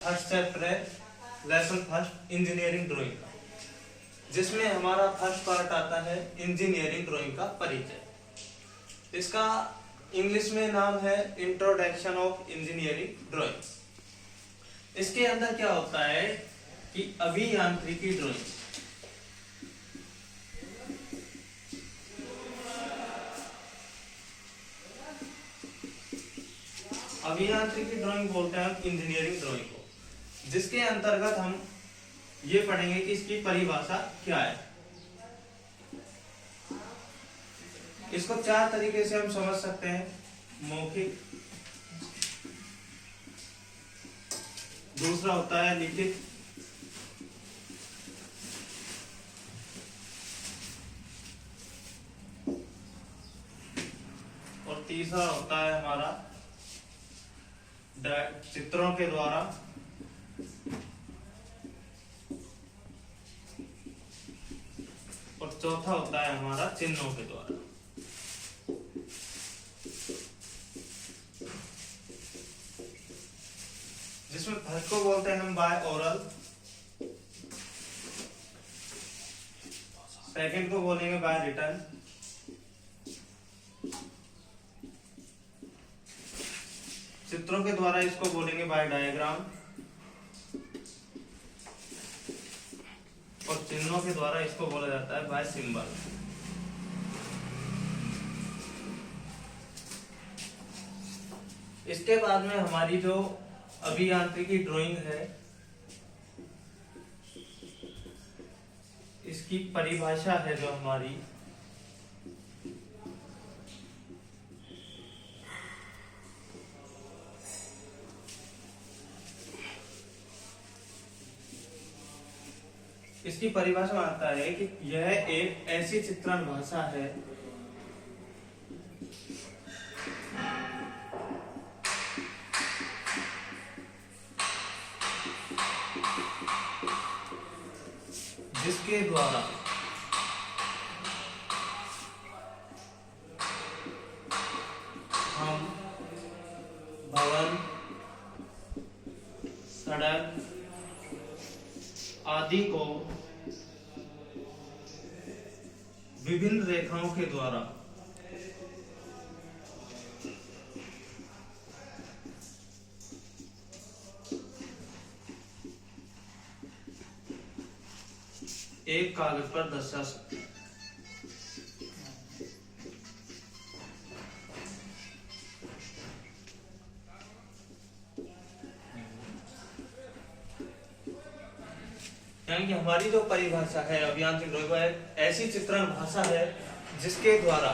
First chapter है lesson first engineering drawing का, जिसमें हमारा फर्स्ट पार्ट आता है इंजीनियरिंग ड्राइंग का परिचय। इसका इंग्लिश में नाम है इंट्रोडक्शन ऑफ इंजीनियरिंग ड्राइंग। इसके अंदर क्या होता है कि अभियांत्रिकी ड्राइंग, अभियांत्रिकी ड्राइंग बोलते हैं हम इंजीनियरिंग ड्राइंग को, जिसके अंतर्गत हम ये पढ़ेंगे कि इसकी परिभाषा क्या है। इसको चार तरीके से हम समझ सकते हैं: मौखिक, दूसरा होता है लिखित, और तीसरा होता है हमारा चित्रों के द्वारा, और चौथा होता है हमारा चिन्हों के द्वारा। जिसमें फर्स्ट को बोलते हैं हम बाय ओरल, सेकंड को बोलेंगे बाय रिटन, चित्रों के द्वारा इसको बोलेंगे बाय डायग्राम, और चिन्हों के द्वारा इसको बोला जाता है बाय सिंबल। इसके बाद में हमारी जो अभियांत्रिकी ड्राइंग है, इसकी परिभाषा है जो हमारी, इसकी परिभाषा आता है कि यह एक ऐसी चित्रण भाषा है जिसके द्वारा हम भवन, सड़क आदि को विभिन्न रेखाओं के द्वारा एक कागज पर दर्शा सकते हैं। यानी कि हमारी जो परिभाषा है अभियांत्रिक ड्राइंग, वह ऐसी चित्रण भाषा है जिसके द्वारा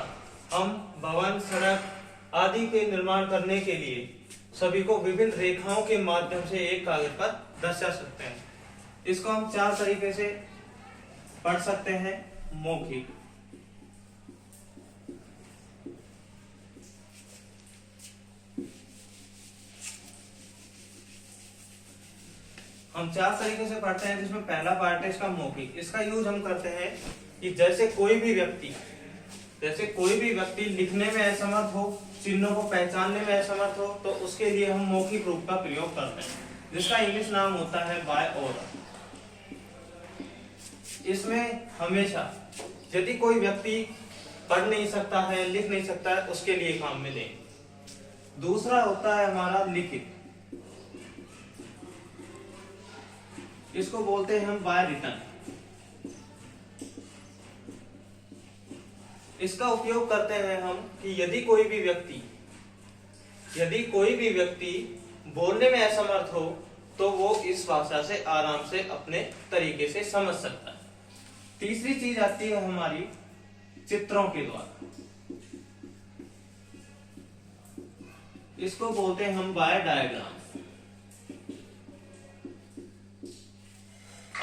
हम भवन, सड़क आदि के निर्माण करने के लिए सभी को विभिन्न रेखाओं के माध्यम से एक कागज पर दर्शा सकते हैं। इसको हम चार तरीके से पढ़ सकते हैं: मौखिक, हम चार तरीके से पढ़ते हैं, जिसमें पहला पार्ट है इसका मौखिक। इसका यूज हम करते हैं कि जैसे कोई भी व्यक्ति लिखने में असमर्थ हो, चिन्हों को पहचानने में असमर्थ हो, तो उसके लिए हम मौखिक रूप का प्रयोग करते हैं, जिसका इंग्लिश नाम होता है बाय ओरल। इसमें हमेशा यदि कोई व्यक्ति पढ़ नहीं सकता है, लिख नहीं सकता है, उसके लिए काम में लेंगे। दूसरा होता है हमारा लिखित, इसको बोलते हैं हम बाय रिटन। इसका उपयोग करते हैं हम कि यदि कोई भी व्यक्ति बोलने में असमर्थ हो, तो वो इस भाषा से आराम से अपने तरीके से समझ सकता है। तीसरी चीज आती है हमारी चित्रों के द्वारा, इसको बोलते हैं हम बाय डायग्राम।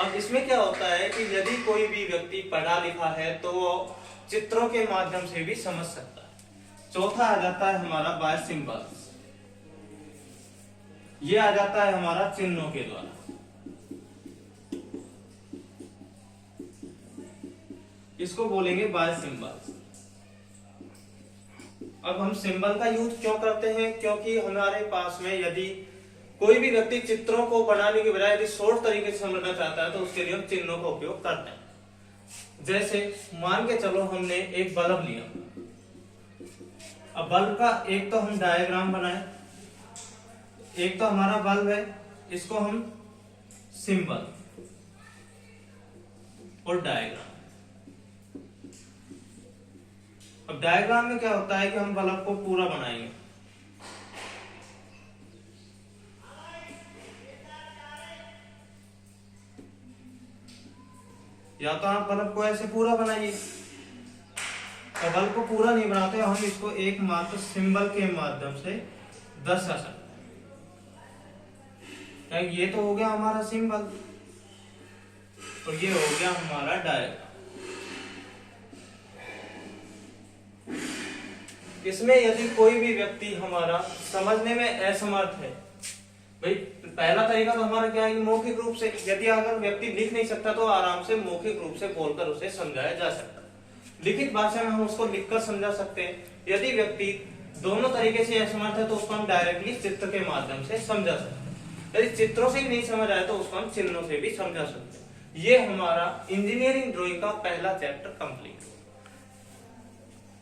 अब इसमें क्या होता है कि यदि कोई भी व्यक्ति पढ़ा लिखा है तो वो चित्रों के माध्यम से भी समझ सकता है। चौथा आ जाता है हमारा बाय सिंबल्स, ये आ जाता है हमारा चिन्हों के द्वारा। इसको बोलेंगे बाय सिंबल्स। अब हम सिंबल का यूज क्यों करते हैं? क्योंकि हमारे पास में यदि कोई भी व्यक्ति चित्रों को बनाने के बजाय यदि शॉर्ट तरीके से समझना चाहता है तो उसके लिए हम चिन्हों का उपयोग करते हैं। जैसे मान के चलो हमने एक बल्ब लिया, अब बल्ब का एक तो हम डायग्राम बनाए, एक तो हमारा बल्ब है, इसको हम सिंबल और डायग्राम। अब डायग्राम में क्या होता है कि हम बल्ब को पूरा बनाएंगे, या तो आप बल्ब को ऐसे पूरा बनाइए, और बल्ब को पूरा नहीं बनाते हम इसको एक मात्र सिंबल के माध्यम से दर्शा सकते हैं। ये तो हो गया हमारा सिंबल और ये हो गया हमारा डायग्राम। इसमें यदि कोई भी व्यक्ति हमारा समझने में असमर्थ है, भाई पहला तरीका तो हमारा क्या है कि मौखिक रूप से, यदि अगर व्यक्ति लिख नहीं सकता तो आराम से मौखिक रूप से बोलकर उसे समझाया जा सकता है। लिखित भाषा में हम उसको लिखकर समझा सकते हैं। यदि व्यक्ति दोनों तरीके से असमर्थ है तो उसको हम डायरेक्टली चित्र के माध्यम से समझा सकते हैं। यदि चित्रों से नहीं समझ आए तो उसको हम चिन्हों से भी समझा सकते हैं। ये हमारा इंजीनियरिंग ड्राइंग का पहला चैप्टर कंप्लीट।